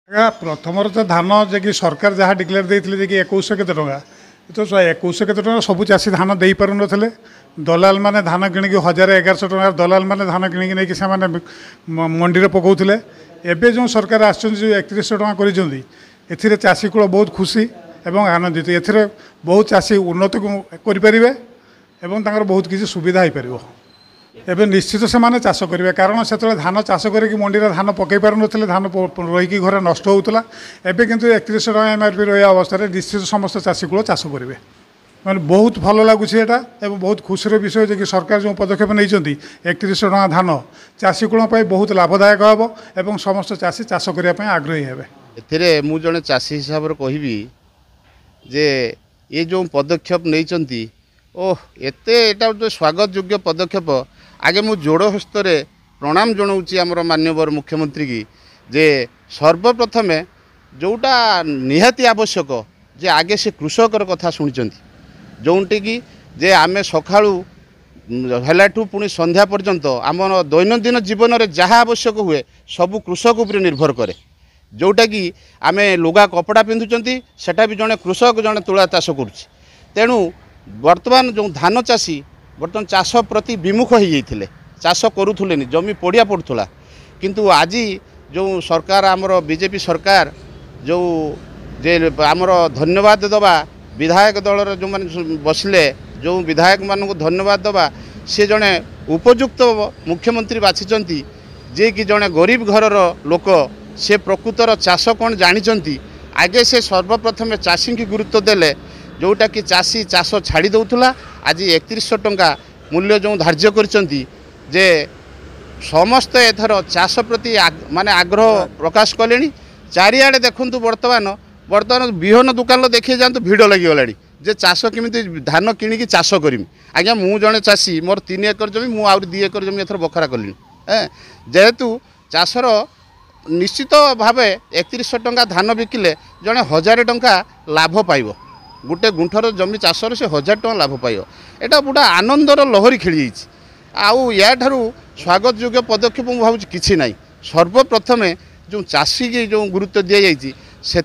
प्रथम तो धान जे सरकार जहाँ डिक्लेयर देते कि 2100 केते टंका तो 2100 केते टंका सब चाषी धान दे पार नथिले दलाल माने धान किणिकी 1000-1100 टंका दलाल माने धान किणिकी नहीं से मंडी में पकाउथिले एबे जो सरकार आछन जो 3100 टंका करिसेंती एथिरे चाषी कूल बहुत खुशी एवं आनंदित एथिरे बहुत चाषी उन्नति करि परिबे एवं तांकर बहुत किसी सुविधा हो पार एवं निश्चित से माने चाष करेंगे कारण से धान चाष करके मंडी में धान पकई पार नथिले धान रहीकि घर नष्ट होता एवं किंतु 3100 टका एमआरपी रहा अवस्था निश्चित समस्त चाषी कूल चाष करेंगे मैंने बहुत भल लगुच एटा एवं बहुत खुशी विषय जे कि सरकार जो पदक्षेप नहीं 3100 टका धान चाषी कूल बहुत लाभदायक हम एवं समस्त चाषी चाष करने आग्रही हे मु जड़े चाषी हिसाब से कहबी जे ये जो पदक्षेप नहीं ओह एटा जो स्वागत योग्य पदक्षेप आगे मु जोड़ हस्त प्रणाम जनाऊँगी आमर माननीय मुख्यमंत्री की जे सर्वप्रथम जोटा निहाती आवश्यक जे आगे से कृषकर कथा शुणी जोटी कि जे आमे सकाळू हेलाठू पुणी संध्या पर्यंत आम दैनंदिन जीवन में जहाँ आवश्यक हुए सबू कृषक उपर निर्भर करे जोटा कि आमे लुगा कपड़ा पिंधुचंती सेटा भी जड़े कृषक जड़े तुला चाष करुच्ची तेणु वर्तमान जो धान चाषी बर्तमान चाष प्रति विमुख हो जाते चाष करूले जमी पड़िया पड़ूला किंतु आज जो सरकार आमर बीजेपी सरकार जो जे आमर धन्यवाद दबा विधायक दलर जो मैंने बसले जो विधायक मान धन्यवाद दबा सी जड़े उपयुक्त मुख्यमंत्री बाछिंट जे कि जड़े गरीब घर लोक से प्रकृतर चाष कौन जानी आगे से सर्वप्रथम चाषी की गुरुत्व देले जोटा कि चाषी चाष छाड़ी दौला आज 3100 टंका मूल्य जो धार्य करचंती जे समस्त एथर चाष प्रति माने आग्रह प्रकाश कले चारिआडे देखूँ बर्तमान विहन दुकान देखिए जातु भिड़ लगिगला जे चाष केमी धान किणिकी चाष करमी आज्ञा मु जड़े चाषी मोर 3 एकर जमी मु आउरी 2 एकर जमी एथर बखरा कली जेहेतु चाषर निश्चित भाव 3100 टंका धान बिकिले जड़े 1000 टंका लाभ पाइब गोटे गुंठर जमी चाषर से 1000 टंका लाभ पाइब एटा बुढ़ा आनंदर लहरी खेली आउ या स्वागत योग्य पदक्षेप मुझे भावुँ कि ना सर्वप्रथमे जो चाषी की जो गुरुत्व दि जाइए से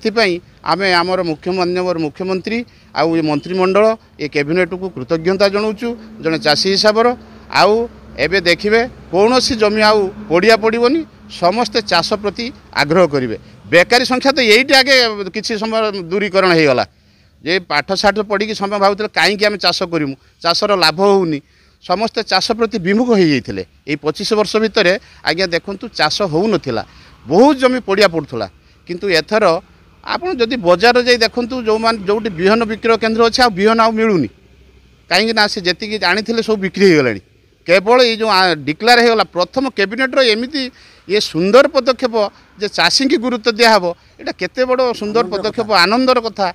आम आमर माननीय मुख्यमंत्री आउ ये मंत्रिमंडल ये कैबिनेट को कृतज्ञता जनाऊँ जड़े चाषी हिसाब आउ एबे देखिए कौन सी जमी आउ पड़िया पड़ोनी समस्ते चाष प्रति आग्रह करेंगे बेकारी संख्या तो यही आगे किसी समय दूरीकरण हो गला जे पाठ साठ पढ़ी समय भावुले कहीं आम चाष करूँ चाषर लाभ होनी समस्ते चाष प्रति विमुख हो जाते ये 25 वर्ष भितर आज्ञा देखूँ चाष हो नाला बहुत जमी पड़िया पड़ूला किंतु एथर आप जदि बजार जा देखूँ जो जो विहन विक्रय केन्द्र अच्छे विहन आउ मिलूनी कहीं से जी आनी सब बिक्री हो गला केवल ये जो डिक्लेयर होगा प्रथम कैबिनेट्र एमती ये सुंदर पदक्षेप जे चाषी की गुरुत्व दिहब यहाँ केते बड़ सुंदर पदक्षेप आनंदर कथा